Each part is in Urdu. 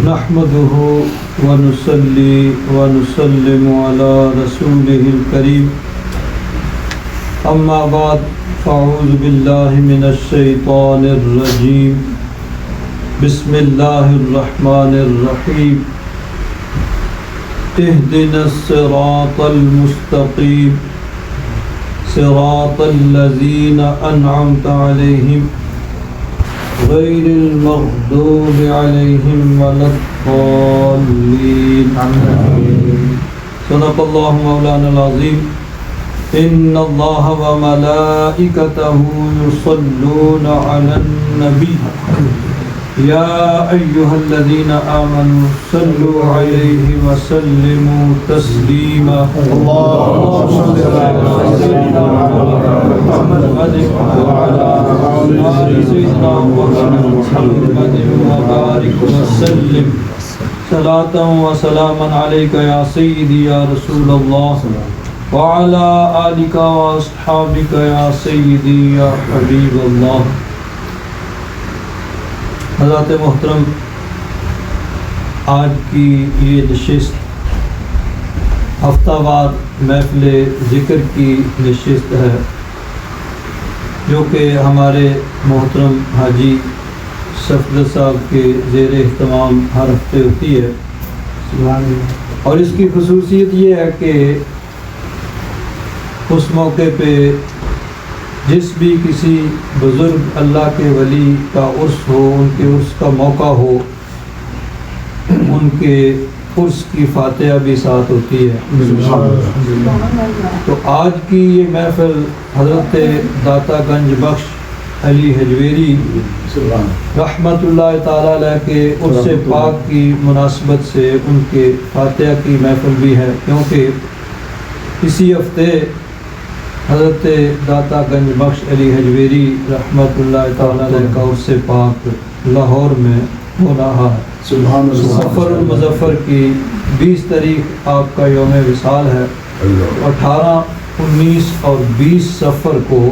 نحمده ونصلي ونسلم على رسوله الكريم أما بعد فأعوذ بالله من الشيطان الرجيم بسم الله الرحمن الرحيم اهدنا الصراط المستقيم صراط الذين أنعمت عليهم غير المغضوب عليهم ولا الضالين صدق الله مولانا العظيم إن الله وملائكته يصلون على النبي يا أيها الذين آمنوا صلوا عليه وسلموا تسليما اللهم صل على سيدنا محمد وعلى آل سيدنا محمد وبارك وسلم صلاة وسلاما عليك يا سيدي يا رسول الله وعلى آلك وأصحابك يا سيدي يا حبيب الله. حضرات محترم، آج کی یہ نشست ہفتہ وار محفل ذکر کی نشست ہے جو کہ ہمارے محترم حاجی صفدر صاحب کے زیر اہتمام ہر ہفتے ہوتی ہے، اور اس کی خصوصیت یہ ہے کہ اس موقع پہ جس بھی کسی بزرگ اللہ کے ولی کا عرس ہو، ان کے عرس کا موقع ہو، ان کے عرس کی فاتحہ بھی ساتھ ہوتی ہے. تو آج کی یہ محفل حضرت داتا گنج بخش علی حجویری رحمت اللہ تعالیٰ علیہ کے عرس پاک کی مناسبت سے ان کے فاتحہ کی محفل بھی ہے، کیونکہ اسی ہفتے حضرت داتا گنج بخش علی حجویری رحمت اللہ تعالیٰ علیہ کا عرس پاک لاہور میں ہو رہا ہے. سفر المظفر کی 20 تاریخ آپ کا یوم وصال ہے، 18، 19 اور 20 سفر کو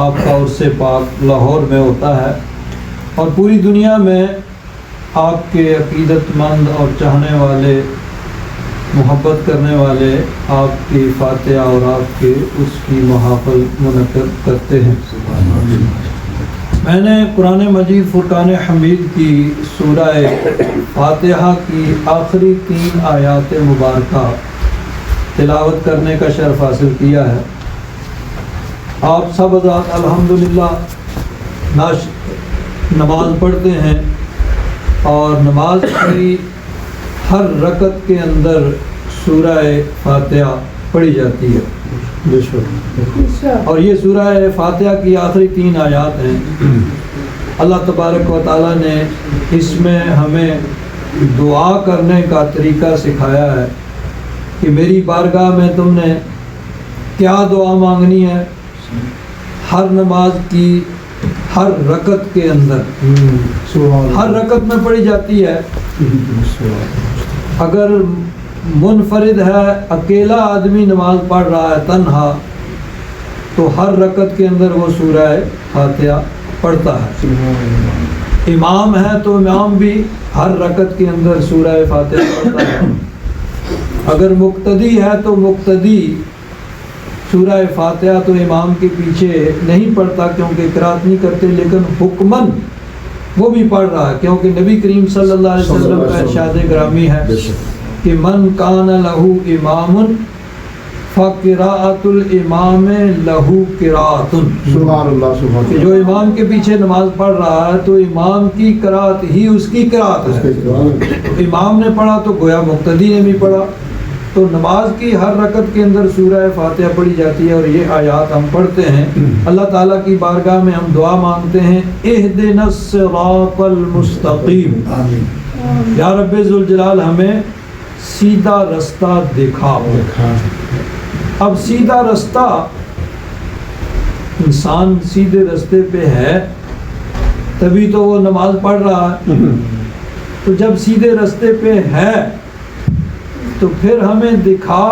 آپ کا عرس پاک لاہور میں ہوتا ہے، اور پوری دنیا میں آپ کے عقیدت مند اور چاہنے والے، محبت کرنے والے آپ کی فاتحہ اور آپ کے اس کی محافل منعقد کرتے ہیں. میں نے قرآن مجید فرقان حمید کی سورہ فاتحہ کی آخری 3 آیات مبارکہ تلاوت کرنے کا شرف حاصل کیا ہے. آپ سب حضرات الحمدللہ نماز پڑھتے ہیں، اور نماز کی ہر رکعت کے اندر سورہ فاتحہ پڑھی جاتی ہے، اور یہ سورہ فاتحہ کی آخری 3 آیات ہیں. اللہ تبارک و تعالیٰ نے اس میں ہمیں دعا کرنے کا طریقہ سکھایا ہے کہ میری بارگاہ میں تم نے کیا دعا مانگنی ہے. ہر نماز کی ہر رکعت کے اندر ہر رکعت میں پڑھی جاتی ہے. اگر منفرد ہے، اکیلا آدمی نماز پڑھ رہا ہے تنہا، تو ہر رکعت کے اندر وہ سورہ فاتحہ پڑھتا ہے. امام ہے تو امام بھی ہر رکعت کے اندر سورہ فاتحہ پڑھتا ہے. اگر مقتدی ہے تو مقتدی سورہ فاتحہ تو امام کے پیچھے نہیں پڑھتا، کیونکہ قرات نہیں کرتے، لیکن حکماً وہ بھی پڑھ رہا ہے، کیونکہ نبی کریم صلی اللہ علیہ وسلم کا ارشاد گرامی ہے کہ من کان لہ امام فقراءۃ الامام لہ قراءۃ. کہ جو امام کے پیچھے نماز پڑھ رہا ہے تو امام کی قراءت ہی اس کی قراءت ہے. امام نے پڑھا تو گویا مقتدی نے بھی پڑھا. تو نماز کی ہر رکعت کے اندر سورہ فاتحہ پڑھی جاتی ہے، اور یہ آیات ہم پڑھتے ہیں. اللہ تعالیٰ کی بارگاہ میں ہم دعا مانگتے ہیں، اہدنا الصراط المستقیم، یا رب ذوالجلال ہمیں سیدھا رستہ دکھا. اب سیدھا رستہ، انسان سیدھے رستے پہ ہے تبھی تو وہ نماز پڑھ رہا ہے. تو جب سیدھے رستے پہ ہے تو پھر ہمیں دکھا.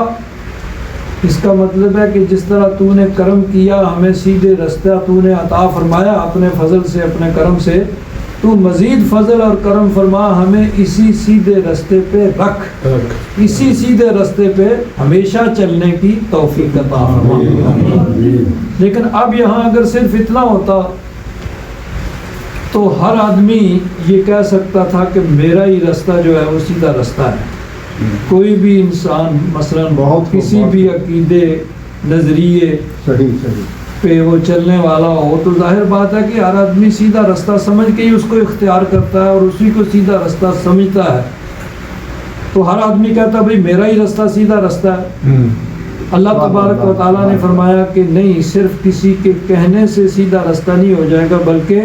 اس کا مطلب ہے کہ جس طرح تو نے کرم کیا، ہمیں سیدھے رستہ تو نے عطا فرمایا اپنے فضل سے، اپنے کرم سے، تو مزید فضل اور کرم فرما، ہمیں اسی سیدھے رستے پہ رکھ، اسی سیدھے رستے پہ ہمیشہ چلنے کی توفیق عطا فرما۔ لیکن اب یہاں اگر صرف اتنا ہوتا تو ہر آدمی یہ کہہ سکتا تھا کہ میرا ہی رستہ جو ہے وہ سیدھا رستہ ہے۔ کوئی بھی انسان مثلا کسی بھی عقیدے نظریے پہ وہ چلنے والا ہو تو ظاہر بات ہے کہ ہر آدمی سیدھا رستہ سمجھ کے ہی اس کو اختیار کرتا ہے اور اسی کو سیدھا رستہ سمجھتا ہے۔ تو ہر آدمی کہتا ہے بھئی میرا ہی رستہ سیدھا رستہ ہے۔ اللہ تبارک و تعالیٰ نے فرمایا کہ نہیں، صرف کسی کے کہنے سے سیدھا رستہ نہیں ہو جائے گا، بلکہ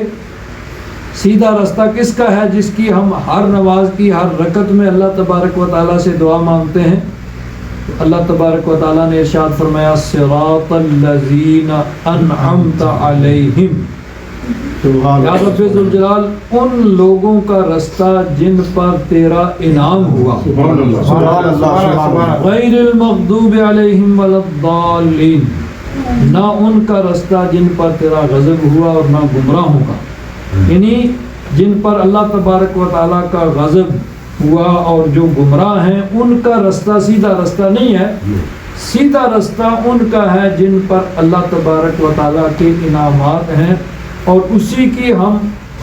سیدھا رستہ کس کا ہے؟ جس کی ہم ہر نماز کی ہر رکعت میں اللہ تبارک و تعالیٰ سے دعا مانگتے ہیں۔ اللہ تبارک و تعالیٰ نے ارشاد فرمایا صراط الذین انعمت علیہم، یا رب ذوالجلال ان لوگوں کا رستہ جن پر تیرا انعام ہوا، غیر المغضوب علیہم ولا الضالین، نہ ان کا رستہ جن پر تیرا غضب ہوا اور نہ گمراہوں کا، یعنی جن پر اللہ تبارک و تعالیٰ کا غضب ہوا اور جو گمراہ ہیں ان کا رستہ سیدھا رستہ نہیں ہے۔ سیدھا رستہ ان کا ہے جن پر اللہ تبارک و تعالیٰ کے انعامات ہیں، اور اسی کی ہم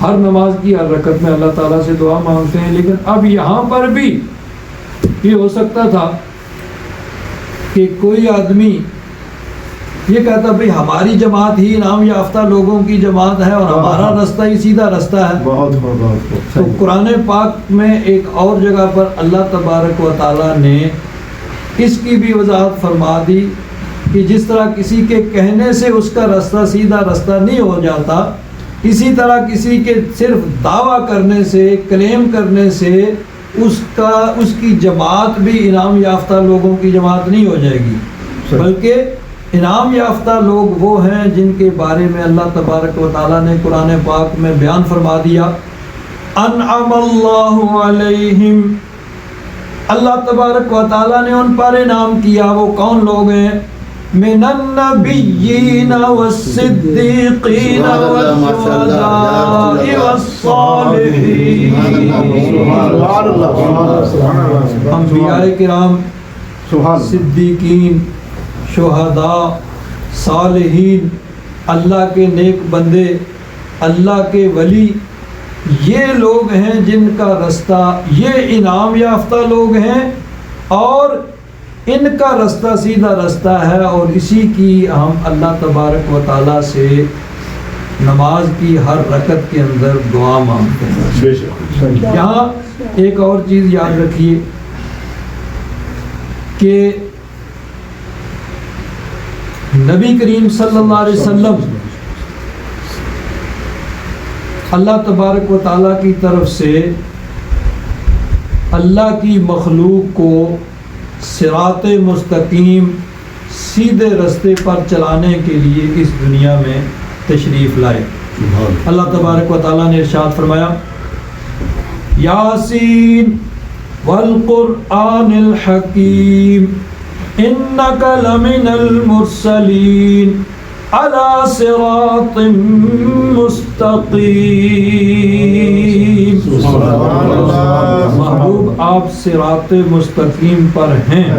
ہر نماز کی ہر رکعت میں اللہ تعالیٰ سے دعا مانگتے ہیں۔ لیکن اب یہاں پر بھی یہ ہو سکتا تھا کہ کوئی آدمی یہ کہتا بھئی ہماری جماعت ہی انعام یافتہ لوگوں کی جماعت ہے اور ہمارا رستہ ہی سیدھا رستہ ہے۔ تو قرآن پاک میں ایک اور جگہ پر اللہ تبارک و تعالیٰ نے اس کی بھی وضاحت فرما دی کہ جس طرح کسی کے کہنے سے اس کا رستہ سیدھا رستہ نہیں ہو جاتا، اسی طرح کسی کے صرف دعویٰ کرنے سے، کلیم کرنے سے اس کی جماعت بھی انعام یافتہ لوگوں کی جماعت نہیں ہو جائے گی، بلکہ انعام یافتہ لوگ وہ ہیں جن کے بارے میں اللہ تبارک و تعالیٰ نے قرآن پاک میں بیان فرما دیا، انعم اللہ علیہم، اللہ تبارک و تعالیٰ نے ان پر انعام کیا۔ وہ کون لوگ ہیں؟ من النبیین والصدیقین والشہداء والصالحین، انبیاء کرام، صدیقین، شہداء، صالحین، اللہ کے نیک بندے، اللہ کے ولی، یہ لوگ ہیں جن کا رستہ، یہ انعام یافتہ لوگ ہیں اور ان کا رستہ سیدھا رستہ ہے، اور اسی کی ہم اللہ تبارک و تعالیٰ سے نماز کی ہر رکعت کے اندر دعا مانگتے ہیں۔ یہاں ایک اور چیز یاد رکھیے کہ نبی کریم صلی اللہ علیہ وسلم اللہ تبارک و تعالیٰ کی طرف سے اللہ کی مخلوق کو صراط مستقیم سیدھے رستے پر چلانے کے لیے اس دنیا میں تشریف لائے۔ اللہ تبارک و تعالیٰ نے ارشاد فرمایا یاسین والقرآن الحکیم انک لمن المرسلین علی صراط مستقیم۔ محبوب آپ صراط مستقیم پر ہیں،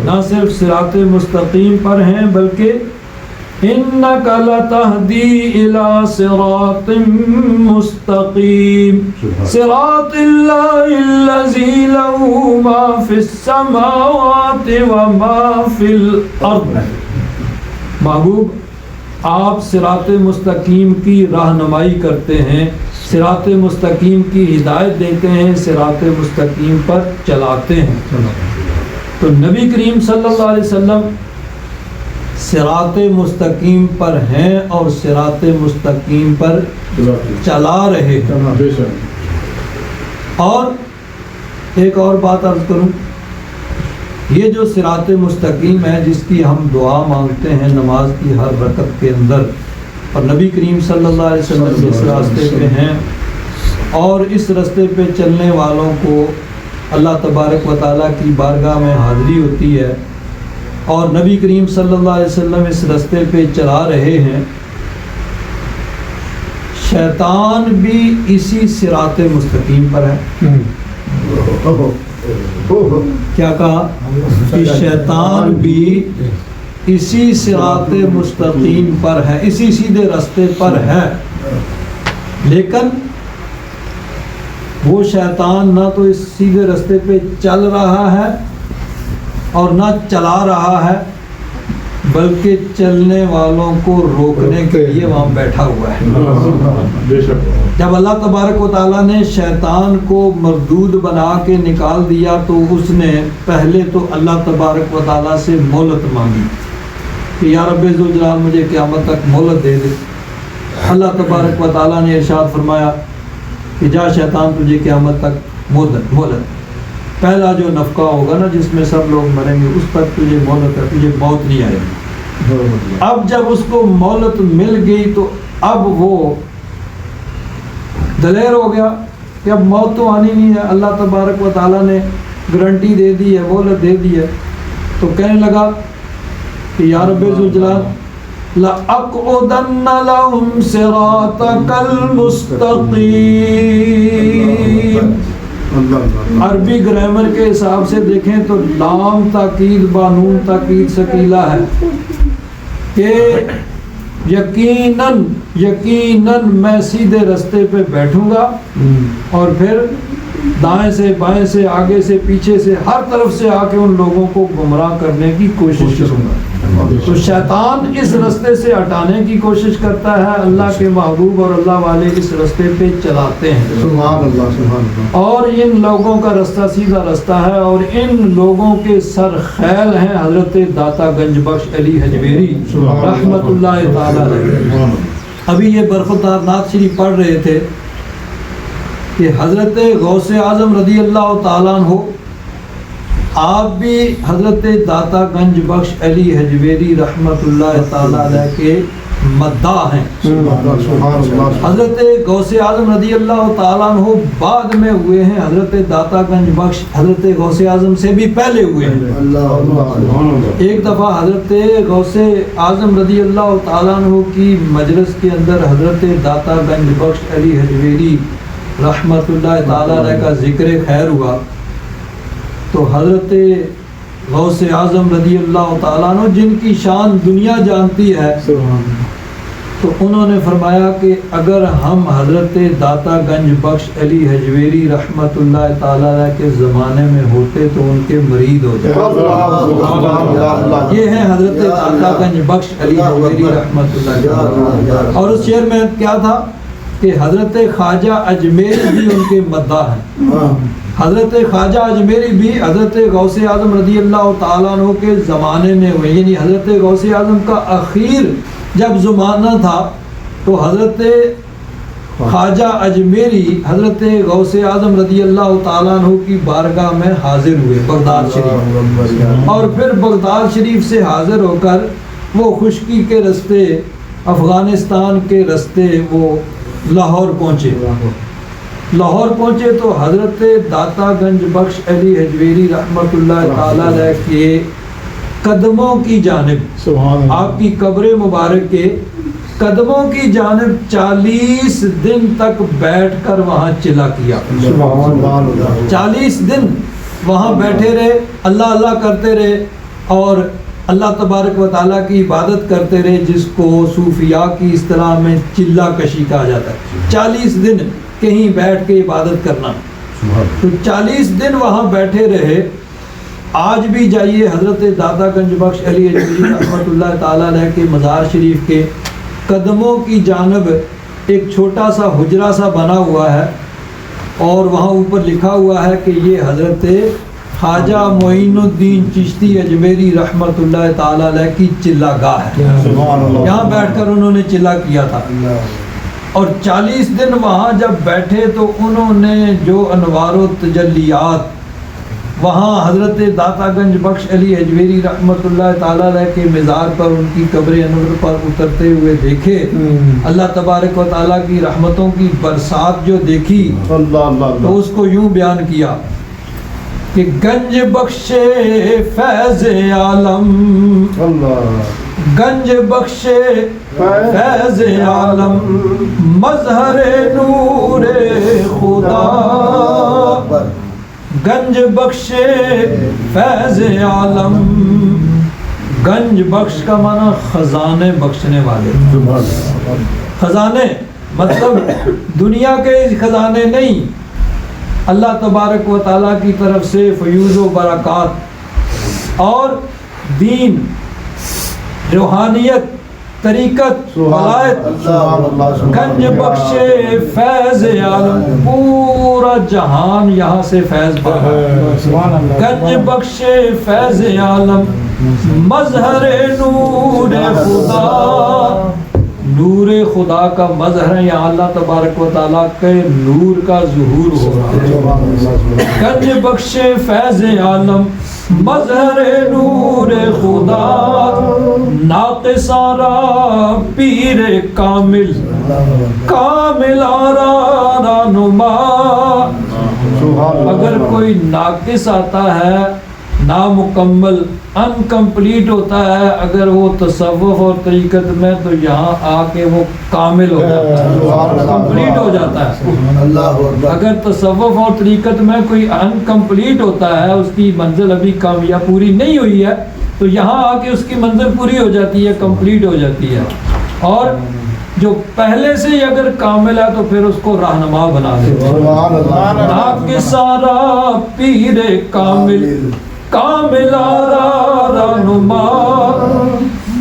نہ صرف صراط مستقیم پر ہیں بلکہ انک لتہدی الی صراط مستقیم صراط اللہ الذی لہ ما فی السماوات وما فی الارض۔ محبوب آپ صراط مستقیم کی رہنمائی کرتے ہیں، صراط مستقیم کی ہدایت دیتے ہیں، صراط مستقیم پر چلاتے ہیں۔ تو نبی کریم صلی اللہ علیہ وسلم صراط مستقیم پر ہیں اور صراط مستقیم پر چلا رہے ہیں۔ اور ایک اور بات عرض کروں، یہ جو صراط مستقیم ہے جس کی ہم دعا مانگتے ہیں نماز کی ہر رکعت کے اندر، اور نبی کریم صلی اللہ علیہ وسلم اس راستے پہ ہیں، اور اس راستے پہ چلنے والوں کو اللہ تبارک و تعالیٰ کی بارگاہ میں حاضری ہوتی ہے، اور نبی کریم صلی اللہ علیہ وسلم اس راستے پہ چلا رہے ہیں۔ شیطان بھی اسی صراط مستقیم پر ہے. کیا کہا کہ شیطان بھی اسی صراط مستقیم پر ہے، اسی سیدھے راستے پر ہے، لیکن وہ شیطان نہ تو اس سیدھے راستے پہ چل رہا ہے اور نہ چلا رہا ہے، بلکہ چلنے والوں کو روکنے کے لیے وہاں بیٹھا ہوا ہے. جب اللہ تبارک و تعالیٰ نے شیطان کو مردود بنا کے نکال دیا تو اس نے پہلے تو اللہ تبارک و تعالیٰ سے مہلت مانگی کہ یا رب ذوالجلال مجھے قیامت تک مہلت دے دے. اللہ تبارک و تعالیٰ نے ارشاد فرمایا کہ جا شیطان تجھے قیامت تک مہلت، پہلا جو نفقہ ہوگا نا جس میں سب لوگ مریں گے اس تک تجھے مہلت ہے، تجھے موت نہیں آئے گی. اب جب اس کو مہلت مل گئی تو اب وہ دلیر ہو گیا کہ اب موت تو آنی نہیں ہے، اللہ تبارک و تعالیٰ نے گارنٹی دے دی ہے، مہلت دے دی ہے. تو کہنے لگا کہ یا رب ذوالجلال لَأَقْعُدَنَّ لَهُمْ صِرَاطَكَ الْمُسْتَقِيمَ. عربی گرامر کے حساب سے دیکھیں تو لام تاکید بانون تاکید ثقیلہ ہے کہ یقیناً میں سیدھے راستے پہ بیٹھوں گا اور پھر دائیں سے بائیں سے آگے سے پیچھے سے ہر طرف سے آ کے ان لوگوں کو گمراہ کرنے کی کوشش کروں گا. تو شیطان اس راستے سے ہٹانے کی کوشش کرتا ہے، اللہ کے محبوب اور اللہ والے اس راستے پہ چلاتے ہیں. سبحان اللہ سبحان اللہ. اور ان لوگوں کا راستہ سیدھا راستہ ہے اور ان لوگوں کے سر خیل ہیں حضرت داتا گنج بخش علی حجویری رحمت اللہ تعالی علیہ. ابھی یہ برخوردار نعت شریف پڑھ رہے تھے کہ حضرت غوث اعظم رضی اللہ تعالیٰ عنہ آپ بھی حضرت داتا گنج بخش علی حجویری رحمت اللہ تعالیٰ علیہ کے مداح ہیں. حضرت غوث اعظم رضی اللہ تعالیٰ عنہ بعد میں ہوئے ہیں، حضرت داتا گنج بخش حضرت غوث اعظم سے بھی پہلے ہوئے ہیں. ایک دفعہ حضرت غوث اعظم رضی اللہ تعالیٰ عنہ کی مجلس کے اندر حضرت داتا گنج بخش علی حجویری رحمت اللہ تعالیٰ علیہ کا ذکر خیر ہوا تو حضرت غوث اعظم رضی اللہ تعالیٰ عنہ جن کی شان دنیا جانتی ہے تو انہوں نے فرمایا کہ اگر ہم حضرت داتا گنج بخش علی حجویری رحمت اللہ تعالیٰ علیہ کے زمانے میں ہوتے تو ان کے مرید ہو جاتے. یہ ہیں حضرت داتا گنج بخش علی حجویری رحمت اللہ تعالیٰ. اور اس شعر میں کیا تھا کہ حضرت خواجہ اجمیری بھی ان کے مداح ہیں. حضرت خواجہ اجمیری بھی حضرت غوث اعظم رضی اللہ تعالیٰ عنہ کے زمانے میں ہوئے، یعنی حضرت غوث اعظم کا اخیر جب زمانہ تھا تو حضرت خواجہ اجمیری حضرت غوث اعظم رضی اللہ تعالیٰ عنہ کی بارگاہ میں حاضر ہوئے بغداد شریف، اور پھر بغداد شریف سے حاضر ہو کر وہ خشکی کے راستے افغانستان کے راستے وہ لاہور پہنچے تو حضرت داتا گنج بخش علی حجویری رحمت اللہ تعالیٰ علیہ کے قدموں کی جانب، آپ کی قبر مبارک کے قدموں کی جانب 40 دن تک بیٹھ کر وہاں چلا کیا. 40 دن وہاں بیٹھے رہے، اللہ اللہ کرتے رہے اور اللہ تبارک و تعالیٰ کی عبادت کرتے رہے، جس کو صوفیاء کی اصطلاح میں چلہ کشی کہا جاتا ہے. 40 دن کہیں بیٹھ کے عبادت کرنا. تو 40 دن وہاں بیٹھے رہے. آج بھی جائیے حضرت داتا گنج بخش علی حجویری رحمت اللہ تعالیٰ علیہ کے مزار شریف کے قدموں کی جانب ایک چھوٹا سا حجرہ سا بنا ہوا ہے اور وہاں اوپر لکھا ہوا ہے کہ یہ حضرت خواجہ معین الدین چشتی اجمیری رحمت اللہ تعالیٰ علیہ کی چلہ گاہ ہے. یہاں بیٹھ کر انہوں نے چلہ کیا تھا اور 40 دن وہاں جب بیٹھے تو انہوں نے جو انوار و تجلیات وہاں حضرت داتا گنج بخش علی حجویری رحمت اللہ تعالیٰ علیہ کے مزار پر ان کی قبر انور پر اترتے ہوئے دیکھے، اللہ تبارک و تعالیٰ کی رحمتوں کی برسات جو دیکھی تو اس کو یوں بیان کیا کہ گنج بخش فیض عالم گنج بخش فیض عالم مظہر نور خدا، گنج بخش فیض عالم، گنج بخش کا معنی خزانے بخشنے والے، خزانے مطلب دنیا کے خزانے نہیں، اللہ تبارک و تعالیٰ کی طرف سے فیوز و برکات اور دین، روحانیت، طریقت، ولایت، گنج بخش فیض عالم، پورا جہان یہاں سے فیض پا رہا ہے، گنج بخش فیض عالم مظہر نور خدا، نور خدا کا مظہر ہے، یہاں اللہ تبارک و تعالیٰ کے نور کا ظہور ہو رہا ہے، گنج بخش فیض عالم مظہر نور خدا، ناقص آرا پیر کامل، کامل آرا رہنما، اگر کوئی ناقص آتا ہے، نامکمل، انکمپلیٹ ہوتا ہے، اگر وہ تصوف اور طریقت میں، تو یہاں آ کے وہ کامل ہو جاتا ہے، کمپلیٹ ہو جاتا ہے۔ اگر تصوف اور طریقت میں کوئی انکمپلیٹ ہوتا ہے، اس کی منزل ابھی کامیاب پوری نہیں ہوئی ہے، تو یہاں آ کے اس کی منزل پوری ہو جاتی ہے، کمپلیٹ ہو جاتی ہے، اور جو پہلے سے ہی اگر کامل ہے تو پھر اس کو رہنما بنا دیتے ہیں۔ ناقص سارا پیر کامل، کامل آرا رہنما،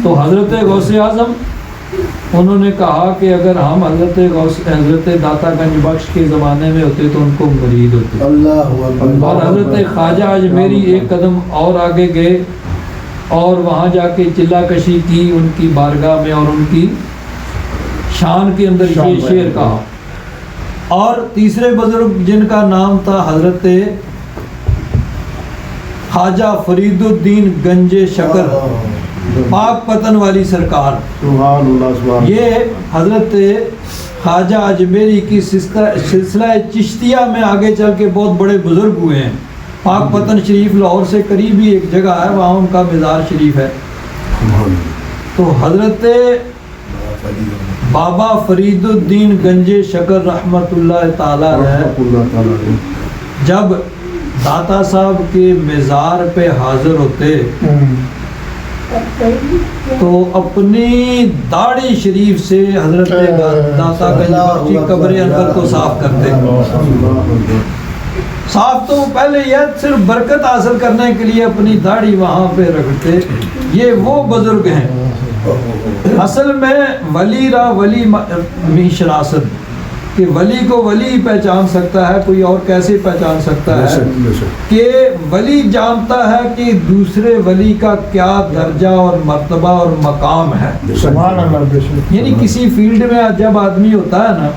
تو حضرت غوث اعظم انہوں نے کہا کہ اگر ہم حضرت داتا گنج بخش کے زمانے میں ہوتے تو ان کو مرید ہوتے، اور حضرت خواجہ اجمیری ایک قدم اور آگے گئے اور وہاں جا کے چلہ کشی کی ان کی بارگاہ میں، اور ان کی شان کے اندر یہ شعر کہا۔ اور تیسرے بزرگ جن کا نام تھا حضرت خواجہ فرید الدین گنج شکر، پاک پتن والی سرکار، یہ حضرت خواجہ اجمیری کی سلسلہ چشتیہ میں آگے چل کے بہت بڑے بزرگ ہوئے ہیں۔ پاک پتن شریف لاہور سے قریب ہی ایک جگہ ہے، وہاں ان کا مزار شریف ہے۔ تو حضرت بابا فرید الدین گنج شکر رحمت اللہ تعالی علیہ جب داتا صاحب کے مزار پہ حاضر ہوتے تو اپنی داڑھی شریف سے حضرت داتا گنج بخش کی قبر انور کو صاف کرتے۔ صاف تو پہلے یہ صرف برکت حاصل کرنے کے لیے اپنی داڑھی وہاں پہ رکھتے۔ یہ وہ بزرگ ہیں، اصل میں ولی را ولی می شناسد، کہ ولی کو ولی پہچان سکتا ہے، کوئی اور کیسے پہچان سکتا ہے؟ کہ ولی جانتا ہے کہ دوسرے ولی کا کیا درجہ اور مرتبہ اور مقام ہے۔ یعنی کسی فیلڈ میں جب آدمی ہوتا ہے نا،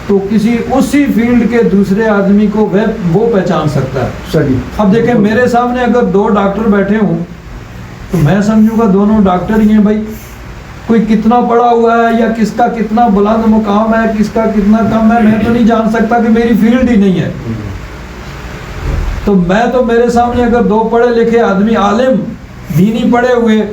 تو کسی اسی فیلڈ کے دوسرے آدمی کو وہ پہچان سکتا ہے۔ اب دیکھیں میرے سامنے اگر دو ڈاکٹر بیٹھے ہوں تو میں سمجھوں گا دونوں ڈاکٹر ہی ہیں بھائی، کوئی کتنا پڑھا ہوا ہے یا کس کا کتنا بلند مقام ہے، کس کا کتنا کم ہے، میں تو نہیں جان سکتا کہ میری فیلڈ ہی نہیں ہے۔ تو میں تو میرے سامنے اگر دو پڑھے لکھے آدمی عالم دینی پڑھے ہوئے،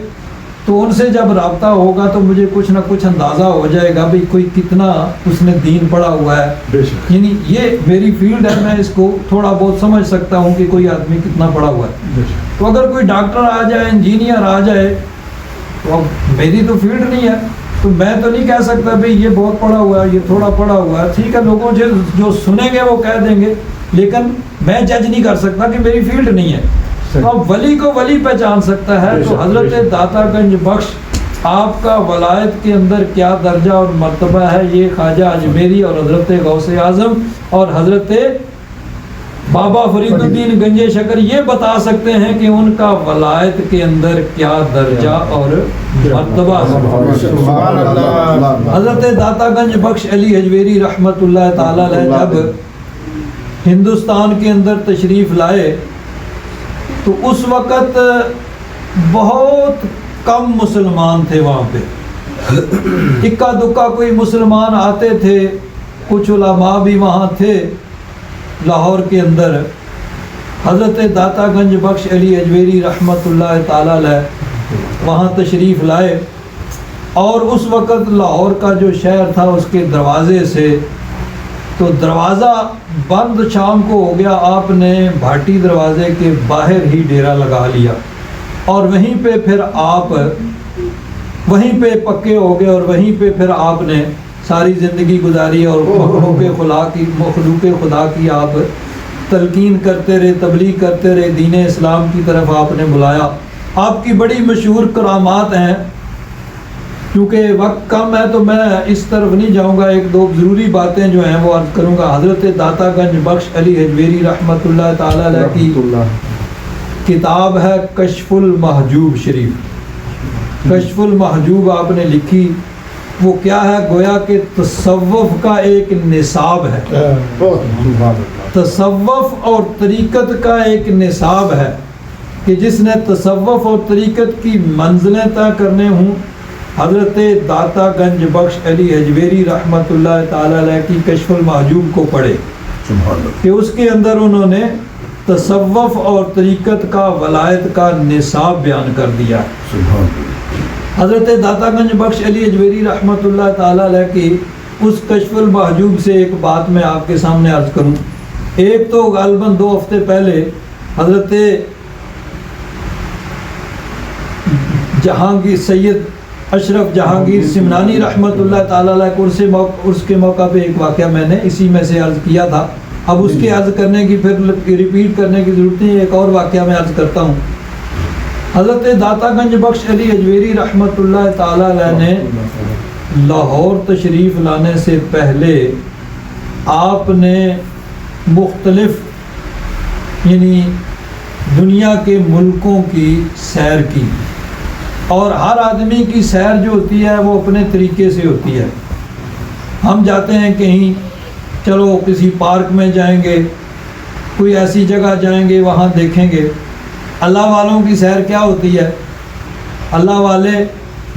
تو ان سے جب رابطہ ہوگا تو مجھے کچھ نہ کچھ اندازہ ہو جائے گا بھئی کوئی کتنا اس نے دین پڑھا ہوا ہے۔ یعنی یہ میری فیلڈ ہے، میں اس کو تھوڑا بہت سمجھ سکتا ہوں کہ کوئی آدمی کتنا پڑھا ہوا ہے۔ تو اگر کوئی ڈاکٹر آ جائے، انجینئر آ جائے، تو اب میری تو فیلڈ نہیں ہے، تو میں تو نہیں کہہ سکتا بھئی یہ بہت پڑھا ہوا ہے، یہ تھوڑا پڑھا ہوا ہے۔ ٹھیک ہے، لوگوں جو سنیں گے وہ کہہ دیں گے، لیکن میں جج نہیں کر سکتا کہ میری فیلڈ نہیں ہے۔ تو اب ولی کو ولی پہچان سکتا ہے۔ تو حضرت داتا گنج بخش آپ کا ولایت کے اندر کیا درجہ اور مرتبہ ہے، یہ خواجہ اجمیری اور حضرت غوث اعظم اور حضرت بابا فرید الدین گنج شکر یہ بتا سکتے ہیں کہ ان کا ولایت کے اندر کیا درجہ اور مرتبہ ہے۔ حضرت داتا گنج بخش علی حجویری رحمت اللہ تعالی علیہ جب ہندوستان کے اندر تشریف لائے تو اس وقت بہت کم مسلمان تھے وہاں پہ، اکا دکا کوئی مسلمان آتے تھے، کچھ علماء بھی وہاں تھے لاہور کے اندر۔ حضرت داتا گنج بخش علی حجویری رحمت اللہ تعالی علیہ وہاں تشریف لائے، اور اس وقت لاہور کا جو شہر تھا اس کے دروازے سے تو دروازہ بند شام کو ہو گیا، آپ نے بھاٹی دروازے کے باہر ہی ڈیرا لگا لیا، اور وہیں پہ پھر آپ وہیں پہ پکے ہو گئے، اور وہیں پہ پھر آپ نے ساری زندگی گزاری، اور مخلوق خدا کی آپ تلقین کرتے رہے، تبلیغ کرتے رہے، دین اسلام کی طرف آپ نے بلایا۔ آپ کی بڑی مشہور کرامات ہیں، کیونکہ وقت کم ہے تو میں اس طرف نہیں جاؤں گا، ایک دو ضروری باتیں جو ہیں وہ عرض کروں گا۔ حضرت داتا گنج بخش علی حجویری رحمۃ اللہ تعالی علیہ کی کتاب ہے کشف المحجوب شریف۔ کشف المحجوب آپ نے لکھی، وہ کیا ہے؟ گویا کہ تصوف کا ایک نصاب ہے، تصوف اور طریقت کا ایک نصاب ہے کہ جس نے تصوف اور طریقت کی منزلیں طے کرنے ہوں، حضرت داتا گنج بخش علی حجویری رحمۃ اللہ تعالی علیہ کی کشف المحجوب کو پڑھے، کہ اس کے اندر انہوں نے تصوف اور طریقت کا ولایت کا نصاب بیان کر دیا۔ حضرت داتا گنج بخش علی حجویری رحمۃ اللہ تعالی علیہ کی اس کشف المحجوب سے ایک بات میں آپ کے سامنے عرض کروں۔ ایک تو غالباً 2 ہفتے پہلے حضرت جہانگیر سید اشرف جہانگیر سمنانی رحمۃ اللہ تعالی علیہ کو عرس کے موقع پہ ایک واقعہ میں نے اسی میں سے عرض کیا تھا، اب اس کے عرض کرنے کی پھر ریپیٹ کرنے کی ضرورت نہیں، ایک اور واقعہ میں عرض کرتا ہوں۔ حضرت داتا گنج بخش علی حجویری رحمۃ اللہ تعالی علیہ نے لاہور تشریف لانے سے پہلے آپ نے مختلف یعنی دنیا کے ملکوں کی سیر کی، اور ہر آدمی کی سیر جو ہوتی ہے وہ اپنے طریقے سے ہوتی ہے۔ ہم جاتے ہیں کہیں، چلو کسی پارک میں جائیں گے، کوئی ایسی جگہ جائیں گے، وہاں دیکھیں گے۔ اللہ والوں کی سیر کیا ہوتی ہے؟ اللہ والے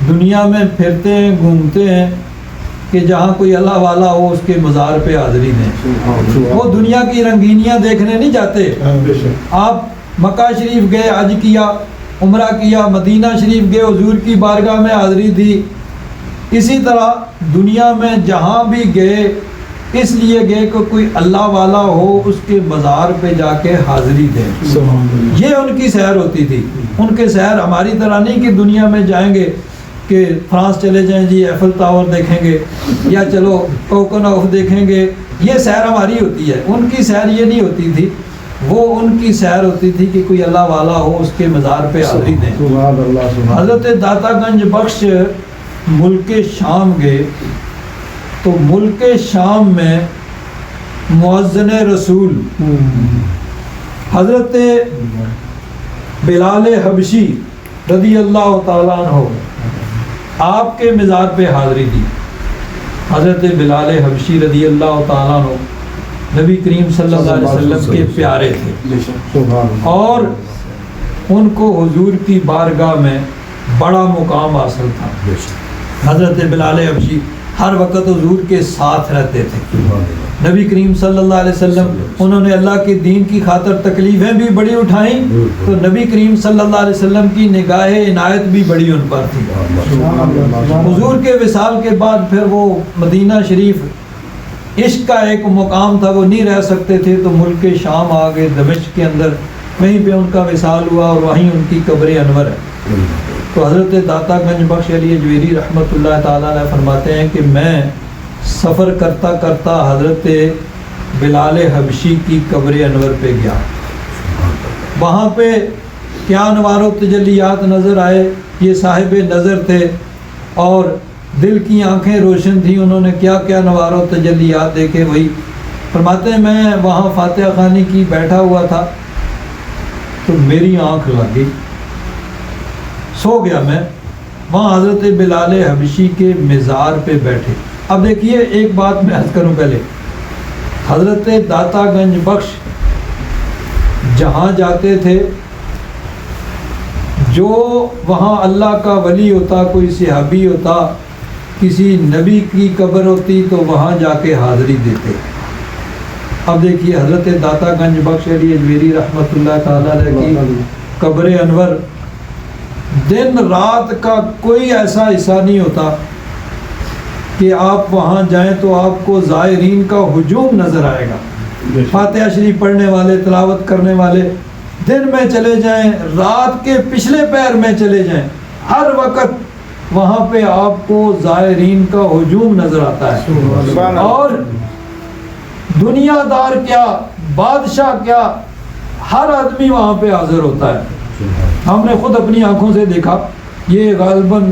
دنیا میں پھرتے ہیں، گھومتے ہیں، کہ جہاں کوئی اللہ والا ہو اس کے مزار پہ حاضری دیں۔ وہ دنیا کی رنگینیاں دیکھنے نہیں جاتے۔ آپ مکہ شریف گئے، حج کیا، عمرہ کیا، مدینہ شریف گئے، حضور کی بارگاہ میں حاضری دی۔ اسی طرح دنیا میں جہاں بھی گئے اس لیے گئے کہ کوئی اللہ والا ہو، اس کے مزار پہ جا کے حاضری دیں۔ یہ ان کی سیر ہوتی تھی۔ ان کے سیر ہماری طرح نہیں کہ دنیا میں جائیں گے کہ فرانس چلے جائیں جی ایفل ٹاور دیکھیں گے، یا چلو کوکن آف دیکھیں گے، یہ سیر ہماری ہوتی ہے۔ ان کی سیر یہ نہیں ہوتی تھی، وہ ان کی سیر ہوتی تھی کہ کوئی اللہ والا ہو اس کے مزار پہ حاضری دیں۔ حضرت داتا گنج بخش ملک شام گئے تو ملک شام میں مؤذن رسول حضرت بلال حبشی رضی اللہ تعالیٰ عنہ آپ کے مزار پہ حاضری دی۔ حضرت بلال حبشی رضی اللہ تعالیٰ عنہ نبی کریم صلی اللہ علیہ وسلم کے پیارے تھے، اور ان کو حضور کی بارگاہ میں بڑا مقام حاصل تھا۔ حضرت بلال حبشی ہر وقت حضور کے ساتھ رہتے تھے۔ نبی کریم صلی اللہ علیہ وسلم انہوں نے اللہ کے دین کی خاطر تکلیفیں بھی بڑی اٹھائیں، تو نبی کریم صلی اللہ علیہ وسلم کی نگاہ عنایت بھی بڑی ان پر تھی۔ حضور کے وصال کے بعد پھر وہ مدینہ شریف عشق کا ایک مقام تھا، وہ نہیں رہ سکتے تھے، تو ملک شام آ گئے، دمشق کے اندر، وہیں پہ ان کا وصال ہوا، اور وہیں ان کی قبر انور ہے۔ تو حضرت داتا گنج بخش علی حجویری رحمۃ اللہ تعالیٰ علیہ فرماتے ہیں کہ میں سفر کرتا کرتا حضرت بلال حبشی کی قبر انور پہ گیا، وہاں پہ کیا انوار و تجلیات نظر آئے، یہ صاحب نظر تھے اور دل کی آنکھیں روشن تھیں، انہوں نے کیا کیا انوار و تجلیات دیکھے۔ وہی فرماتے ہیں میں وہاں فاتحہ خوانی کی بیٹھا ہوا تھا تو میری آنکھ لگ گئی، سو گیا میں، وہاں حضرت بلال حبشی کے مزار پہ بیٹھے۔ اب دیکھیے ایک بات میں عرض کروں پہلے، حضرت داتا گنج بخش جہاں جاتے تھے، جو وہاں اللہ کا ولی ہوتا، کوئی صحابی ہوتا، کسی نبی کی قبر ہوتی تو وہاں جا کے حاضری دیتے۔ اب دیکھیے حضرت داتا گنج بخش علی حجویری رحمۃ اللہ تعالیٰ علیہ کی قبر انور دن رات کا کوئی ایسا حصہ نہیں ہوتا کہ آپ وہاں جائیں تو آپ کو زائرین کا ہجوم نظر آئے گا. فاتحہ شریف پڑھنے والے، تلاوت کرنے والے دن میں چلے جائیں، رات کے پچھلے پہر میں چلے جائیں، ہر وقت وہاں پہ آپ کو زائرین کا ہجوم نظر آتا ہے. اور دنیا دار کیا، بادشاہ کیا، ہر آدمی وہاں پہ حاضر ہوتا ہے. ہم نے خود اپنی آنکھوں سے دیکھا. یہ غالباً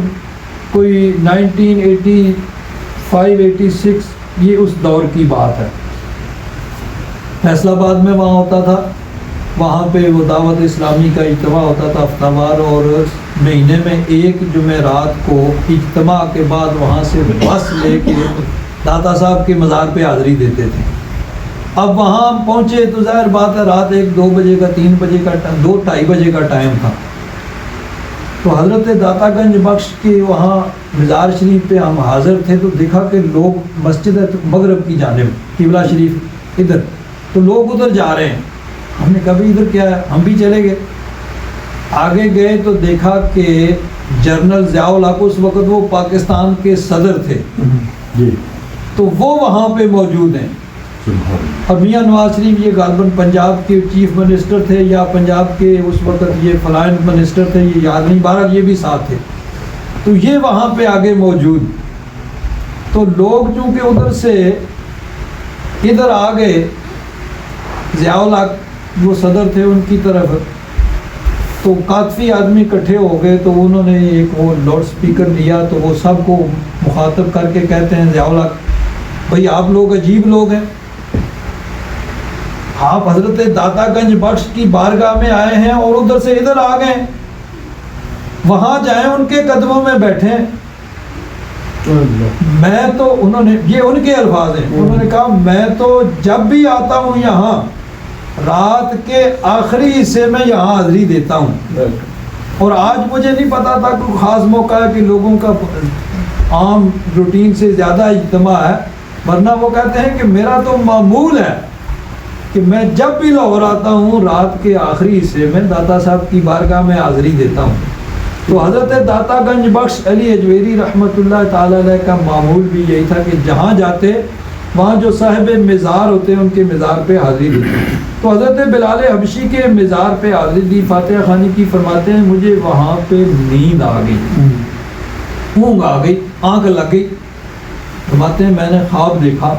کوئی 1985-86 یہ اس دور کی بات ہے. فیصل آباد میں وہاں ہوتا تھا، وہاں پہ وہ دعوت اسلامی کا اجتماع ہوتا تھا ہفتہ وار، اور مہینے میں ایک جمعرات کو اجتماع کے بعد وہاں سے بس لے کے داتا صاحب کے مزار پہ حاضری دیتے تھے. اب وہاں پہنچے تو ظاہر بات ہے رات 1-2 بجے کا، 3 بجے کا، 2-2:30 بجے کا ٹائم تھا. تو حضرت داتا گنج بخش کے وہاں مزار شریف پہ ہم حاضر تھے تو دیکھا کہ لوگ مسجد مغرب کی جانب قبلہ شریف ادھر، تو لوگ ادھر جا رہے ہیں. ہم نے کہا بھی ادھر کیا ہے، ہم بھی چلے گئے. آگے گئے تو دیکھا کہ جنرل ضیاء الحق اس وقت وہ پاکستان کے صدر تھے جی، تو وہ وہاں پہ موجود ہیں. اور میاں نواز شریف یہ غالباً پنجاب کے چیف منسٹر تھے یا پنجاب کے اس وقت یہ فلائنٹ منسٹر تھے، یہ یاد نہیں، بہرحال یہ بھی ساتھ تھے. تو یہ وہاں پہ آگے موجود. تو لوگ چونکہ ادھر سے ادھر آ گئے، ضیاء الحق وہ صدر تھے ان کی طرف، تو کافی آدمی اکٹھے ہو گئے. تو انہوں نے ایک وہ لاؤڈ سپیکر لیا تو وہ سب کو مخاطب کر کے کہتے ہیں ضیاء الحق بھائی آپ لوگ عجیب لوگ ہیں، آپ حضرت داتا گنج بخش کی بارگاہ میں آئے ہیں اور ادھر سے ادھر آ گئے، وہاں جائیں ان کے قدموں میں بیٹھیں. میں تو انہوں نے، یہ ان کے الفاظ ہیں، انہوں نے کہا میں تو جب بھی آتا ہوں یہاں رات کے آخری حصے میں یہاں حاضری دیتا ہوں، اور آج مجھے نہیں پتا تھا کوئی خاص موقع ہے کہ لوگوں کا عام روٹین سے زیادہ اجتماع ہے، ورنہ وہ کہتے ہیں کہ میرا تو معمول ہے کہ میں جب بھی لاہور آتا ہوں رات کے آخری حصے میں داتا صاحب کی بارگاہ میں حاضری دیتا ہوں. تو حضرت داتا گنج بخش علی حجویری رحمۃ اللہ تعالی علیہ کا معمول بھی یہی تھا کہ جہاں جاتے وہاں جو صاحب مزار ہوتے ہیں ان کے مزار پہ حاضری دیتے. تو حضرت بلال حبشی کے مزار پہ حاضری دی. فاتحہ خوانی کی فرماتے ہیں مجھے وہاں پہ نیند آ گئی، اونگ آ گئی، آنکھ لگ گئی. فرماتے ہیں میں نے خواب دیکھا،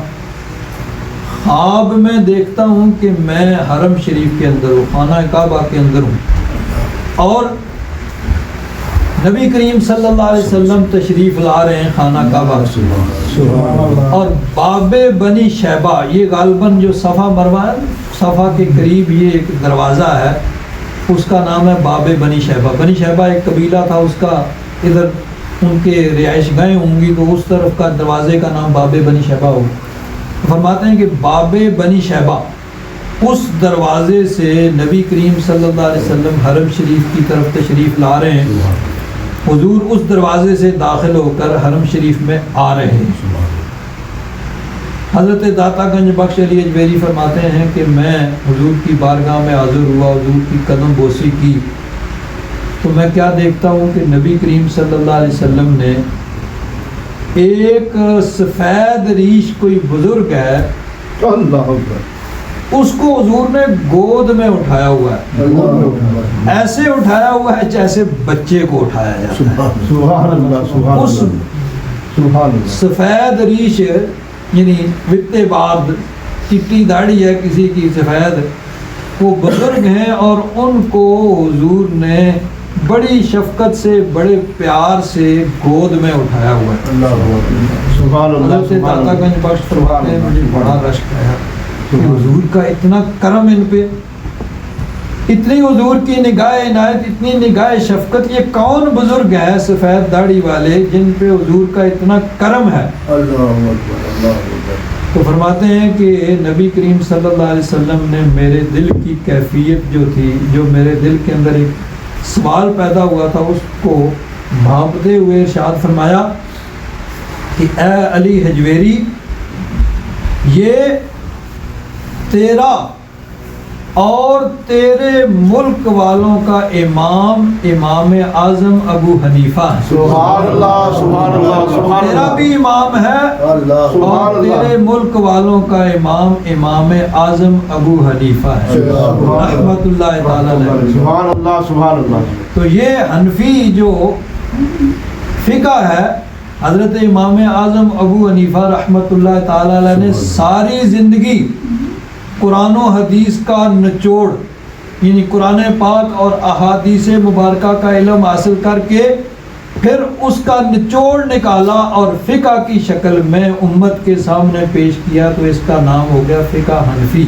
خواب میں دیکھتا ہوں کہ میں حرم شریف کے اندر ہوں، خانہ کعبہ کے اندر ہوں، اور نبی کریم صلی اللہ علیہ وسلم تشریف لا رہے ہیں خانہ کعبہ، اور باب بنی شیبہ، یہ غالباً جو صفا مروہ ہے، صفا کے قریب یہ ایک دروازہ ہے، اس کا نام ہے باب بنی شیبہ. بنی شیبہ ایک قبیلہ تھا، اس کا ادھر ان کے رہائش گاہیں ہوں گی تو اس طرف کا دروازے کا نام باب بنی شیبہ ہو. فرماتے ہیں کہ باب بنی شیبہ اس دروازے سے نبی کریم صلی اللہ علیہ وسلم حرم شریف کی طرف تشریف لا رہے ہیں. حضور اس دروازے سے داخل ہو کر حرم شریف میں آ رہے ہیں. حضرت داتا گنج بخش علی حجویری فرماتے ہیں کہ میں حضور کی بارگاہ میں حاضر ہوا، حضور کی قدم بوسی کی، تو میں کیا دیکھتا ہوں کہ نبی کریم صلی اللہ علیہ وسلم نے ایک سفید ریش کوئی بزرگ ہے، اللہ اس کو حضور نے گود میں اٹھایا ہوا ہے، ایسے اٹھایا ہوا ہے جیسے بچے کو اٹھایا جاتا ہے. سبحان اللہ، اس سبحان اللہ. سفید ریش یعنی وتے بعد چٹی داڑھی ہے کسی کی سفید، وہ بزرگ ہیں اور ان کو حضور نے بڑی شفقت سے بڑے پیار سے گود میں اٹھایا ہوا ہے. سبحان اللہ. حضرت داتا گنج بخش فرماتے ہیں مجھے بڑا رشک ہے کہ حضور کا اتنا کرم ان پہ، اتنی حضور کی نگاہ عنایت، اتنی نگاہ شفقت. یہ کون بزرگ ہیں سفید داڑھی والے جن پہ حضور کا اتنا کرم ہے؟ اللہ اکبر، اللہ اکبر. تو فرماتے ہیں کہ نبی کریم صلی اللہ علیہ وسلم نے میرے دل کی کیفیت جو تھی، جو میرے دل کے اندر ایک سوال پیدا ہوا تھا، اس کو بھانپتے ہوئے ارشاد فرمایا کہ اے علی حجویری، یہ تیرا اور تیرے ملک والوں کا امام امام اعظم ابو حنیفہ ہے. سبحان اللہ سبحان اللہ سبحان تیرا اللہ بھی امام ہے اللہ اور تیرے ملک والوں کا امام امام اعظم ابو حنیفہ ہے رحمت اللہ تعالی علیہ. سبحان اللہ سبحان اللہ. تو یہ حنفی جو فقہ ہے، حضرت امام اعظم ابو حنیفہ رحمۃ اللہ تعالی علیہ نے ساری زندگی قرآن و حدیث کا نچوڑ یعنی قرآن پاک اور احادیث مبارکہ کا علم حاصل کر کے پھر اس کا نچوڑ نکالا اور فقہ کی شکل میں امت کے سامنے پیش کیا، تو اس کا نام ہو گیا فقہ حنفی.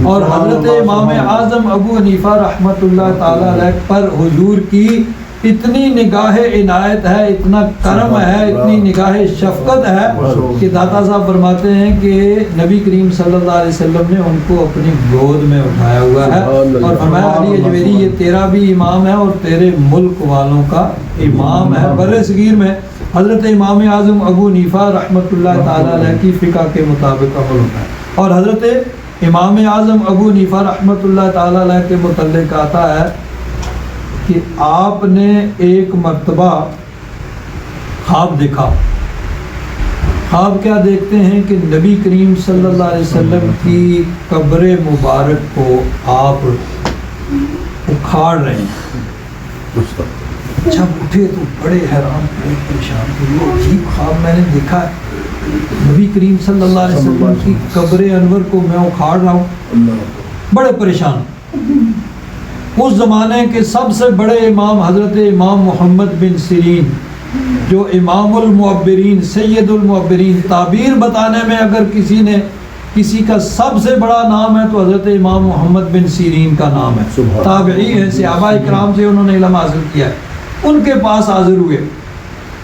اور حضرت امام اعظم ابو حنیفہ رحمۃ اللہ تعالی علیہ پر حضور کی اتنی نگاہ عنایت ہے، اتنا کرم ہے، اتنی نگاہ شفقت ہے کہ داتا صاحب فرماتے ہیں کہ نبی کریم صلی اللہ علیہ وسلم نے ان کو اپنی گود میں اٹھایا ہوا ہے اور فرمایا علی اجویری یہ تیرا بھی امام ہے اور تیرے ملک والوں کا امام ہے. بر صغیر میں حضرت امام اعظم ابو حنیفہ رحمۃ اللہ تعالی علیہ کی فقہ کے مطابق عمل ہوتا ہے. اور حضرت امام اعظم ابو حنیفہ رحمۃ اللہ تعالی علیہ کے متعلق آتا ہے کہ آپ نے ایک مرتبہ خواب دیکھا. خواب کیا دیکھتے ہیں کہ نبی کریم صلی اللہ علیہ وسلم کی قبر مبارک کو آپ اکھاڑ رہے ہیں. جب اٹھے تو بڑے حیران بڑے پریشان تھے، یہ عجیب خواب میں نے دیکھا ہے، نبی کریم صلی اللہ علیہ وسلم کی قبر انور کو میں اکھاڑ رہا ہوں. بڑے پریشان. اس زمانے کے سب سے بڑے امام حضرت امام محمد بن سیرین جو امام المعبرین سید المعبرین، تعبیر بتانے میں اگر کسی کا سب سے بڑا نام ہے تو حضرت امام محمد بن سیرین کا نام ہے. تابعی ہیں، صحابہ اکرام سے انہوں نے علم حاصل کیا ہے. ان کے پاس حاضر ہوئے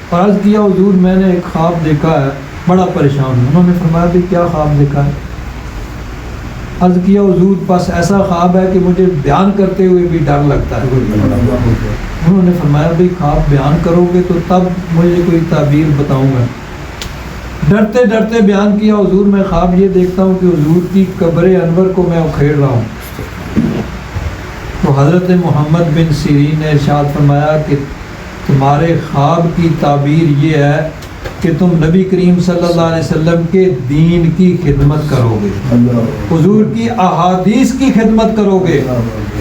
اور عرض کیا حضور میں نے ایک خواب دیکھا ہے، بڑا پریشان ہوں. انہوں نے فرمایا بھی کیا خواب دیکھا ہے؟ عرض کیا حضور بس ایسا خواب ہے کہ مجھے بیان کرتے ہوئے بھی ڈر لگتا ہے. انہوں نے فرمایا بھائی خواب بیان کرو گے تو تب مجھے کوئی تعبیر بتاؤں گا. ڈرتے ڈرتے بیان کیا حضور میں خواب یہ دیکھتا ہوں کہ حضور کی قبر انور کو میں اکھیڑ رہا ہوں. تو حضرت محمد بن سیرین نے ارشاد فرمایا کہ تمہارے خواب کی تعبیر یہ ہے کہ تم نبی کریم صلی اللہ علیہ وسلم کے دین کی خدمت کرو گے، حضور کی احادیث کی خدمت کرو گے،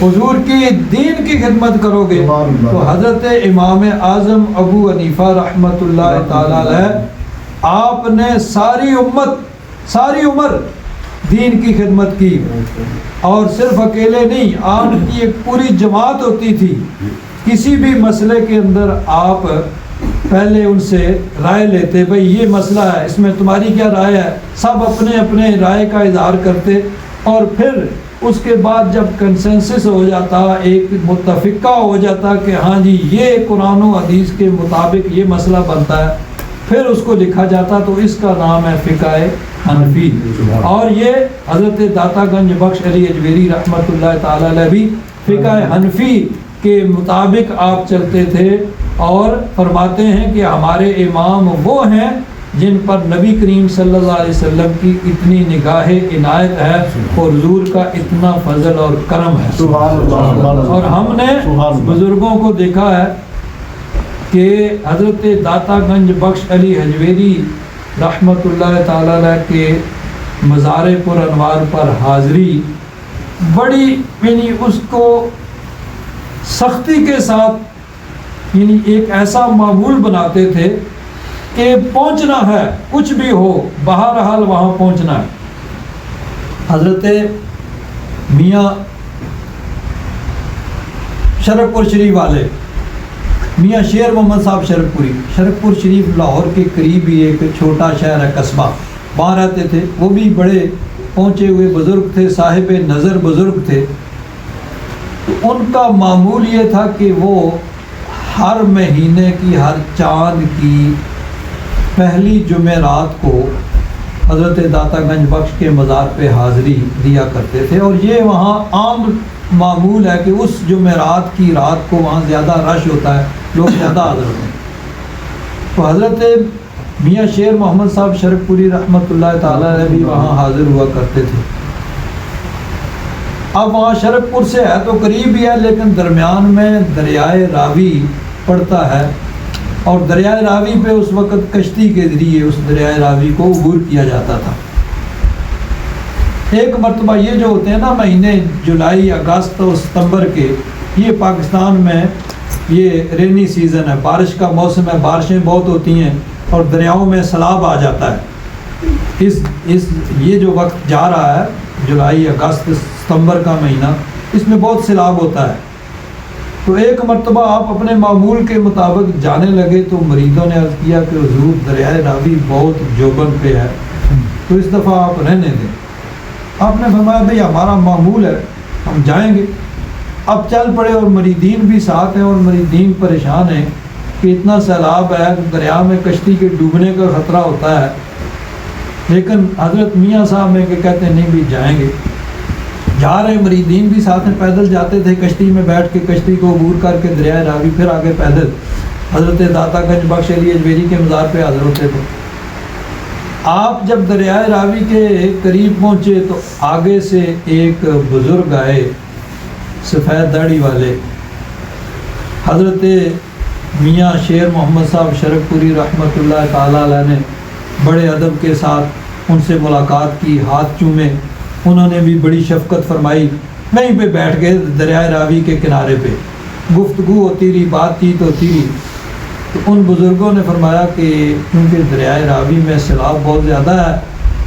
حضور کی دین کی خدمت کرو گے. تو حضرت امام اعظم ابو حنیفہ رحمۃ اللہ تعالی علیہ آپ نے ساری عمر دین کی خدمت کی. اور صرف اکیلے نہیں، آپ کی ایک پوری جماعت ہوتی تھی. کسی بھی مسئلے کے اندر آپ پہلے ان سے رائے لیتے، بھئی یہ مسئلہ ہے اس میں تمہاری کیا رائے ہے. سب اپنے اپنے رائے کا اظہار کرتے اور پھر اس کے بعد جب کنسنسس ہو جاتا، ایک متفقہ ہو جاتا کہ ہاں جی یہ قرآن و حدیث کے مطابق یہ مسئلہ بنتا ہے، پھر اس کو لکھا جاتا. تو اس کا نام ہے فقہ حنفی. اور یہ حضرت داتا گنج بخش علی اجویری رحمۃ اللہ تعالی علیہ بھی فقہ حنفی کے مطابق آپ چلتے تھے اور فرماتے ہیں کہ ہمارے امام وہ ہیں جن پر نبی کریم صلی اللہ علیہ وسلم کی اتنی نگاہ عنایت ہے اور حضور کا اتنا فضل اور کرم ہے. اور ہم نے بزرگوں کو دیکھا ہے کہ حضرت داتا گنج بخش علی حجویری رحمۃ اللہ تعالی علیہ کے مزار پر انوار پر حاضری بڑی یعنی اس کو سختی کے ساتھ یعنی ایک ایسا معمول بناتے تھے کہ پہنچنا ہے کچھ بھی ہو بہرحال وہاں پہنچنا ہے. حضرت میاں شرف پور شریف والے میاں شیر محمد صاحب شرف پور شریف لاہور کے قریب ہی ایک چھوٹا شہر ہے، قصبہ، وہاں رہتے تھے. وہ بھی بڑے پہنچے ہوئے بزرگ تھے، صاحب نظر بزرگ تھے. تو ان کا معمول یہ تھا کہ وہ ہر مہینے کی ہر چاند کی پہلی جمعرات کو حضرت داتا گنج بخش کے مزار پہ حاضری دیا کرتے تھے. اور یہ وہاں عام معمول ہے کہ اس جمعرات کی رات کو وہاں زیادہ رش ہوتا ہے، لوگ زیادہ حاضر ہوتے ہیں. تو حضرت میاں شیر محمد صاحب شرف پوری رحمۃ اللہ تعالی علیہ بھی وہاں حاضر ہوا کرتے تھے. اب وہاں شرک پور سے ہے تو قریب ہی ہے، لیکن درمیان میں دریائے راوی پڑتا ہے، اور دریائے راوی پہ اس وقت کشتی کے ذریعے اس دریائے راوی کو عبور کیا جاتا تھا۔ ایک مرتبہ یہ جو ہوتے ہیں نا مہینے جولائی، اگست اور ستمبر کے، یہ پاکستان میں یہ رینی سیزن ہے، بارش کا موسم ہے، بارشیں بہت ہوتی ہیں اور دریاؤں میں سیلاب آ جاتا ہے۔ یہ جو وقت جا رہا ہے جولائی، اگست، ستمبر کا مہینہ، اس میں بہت سیلاب ہوتا ہے۔ تو ایک مرتبہ آپ اپنے معمول کے مطابق جانے لگے تو مریدوں نے عرض کیا کہ حضور دریائے راوی بہت جوبن پہ ہے، تو اس دفعہ آپ رہنے دیں۔ آپ نے فرمایا بھئی ہمارا معمول ہے، ہم جائیں گے۔ اب چل پڑے اور مریدین بھی ساتھ ہیں، اور مریدین پریشان ہیں کہ اتنا سیلاب ہے، دریا میں کشتی کے ڈوبنے کا خطرہ ہوتا ہے، لیکن حضرت میاں صاحب میں کہ کہتے ہیں نہیں بھی جائیں گے۔ جا رہے مریدین بھی ساتھ میں، پیدل جاتے تھے، کشتی میں بیٹھ کے کشتی کو عبور کر کے دریائے راوی، پھر آگے پیدل حضرت داتا گنج بخش علی اجمیری کے مزار پہ حاضر ہوتے تھے۔ آپ جب دریائے راوی کے قریب پہنچے تو آگے سے ایک بزرگ آئے، سفید داڑھی والے، حضرت میاں شیر محمد صاحب شرک پوری رحمۃ اللہ تعالی علیہ نے بڑے ادب کے ساتھ ان سے ملاقات کی، ہاتھ چومے، انہوں نے بھی بڑی شفقت فرمائی، وہیں پہ بیٹھ گئے دریائے راوی کے کنارے پہ، گفتگو ہوتی رہی، بات چیت ہوتی رہی۔ تو ان بزرگوں نے فرمایا کہ کیونکہ دریائے راوی میں سیلاب بہت زیادہ ہے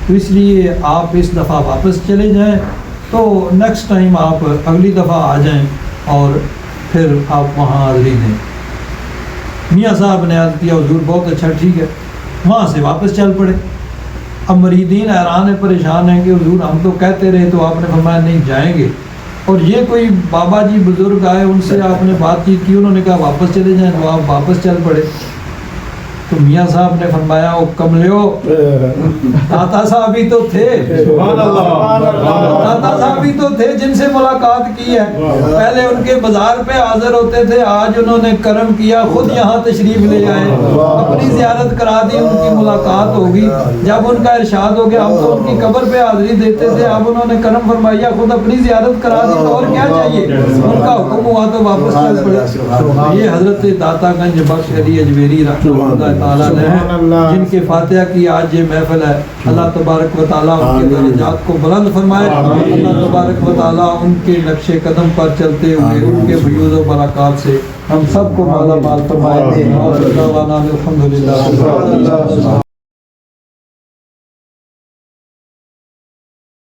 تو اس لیے آپ اس دفعہ واپس چلے جائیں، تو نیکسٹ ٹائم آپ اگلی دفعہ آ جائیں اور پھر آپ وہاں حاضری دیں۔ میاں صاحب نے عرض کیا حضور بہت اچھا، ٹھیک ہے، وہاں سے واپس چل پڑے۔ اب مریدین حیران ہیں، پریشان ہیں کہ حضور ہم تو کہتے رہے، تو آپ نے فرمایا نہیں جائیں گے۔ اور یہ کوئی بابا جی بزرگ آئے، ان سے آپ نے بات چیت کی، انہوں نے کہا واپس چلے جائیں، تو آپ واپس چل پڑے۔ تو میاں صاحب نے فرمایا او کملیو، داتا صاحب ہی تو تھے، داتا صاحب ہی تو تھے جن سے ملاقات کی ہے، پہلے ان کے بازار پہ حاضر ہوتے تھے، آج انہوں نے کرم کیا، خود یہاں تشریف لے آئے، اپنی زیارت کرا دی، ان کی ملاقات ہوگی۔ جب ان کا ارشاد ہو گیا ہم تو ان کی قبر پہ حاضری دیتے تھے، اب انہوں نے کرم فرمایا، خود اپنی زیارت کرا دی، تو اور کیا چاہیے؟ ان کا حکم ہوا تو واپس چل پڑے۔ یہ حضرت داتا گنج بخش علی اجمیری رحمۃ اللہ تعالیٰ نے جن کے فاتحہ کی آج یہ محفل ہے، اللہ تبارک و تعالیٰ ان کے درجات کو بلند فرمائے، اللہ تبارک و تعالیٰ ان کے نقش قدم پر چلتے ہوئے ان کے فیوض و برکات سے ہم سب کو مالا مال فرمائے، اور الحمدللہ۔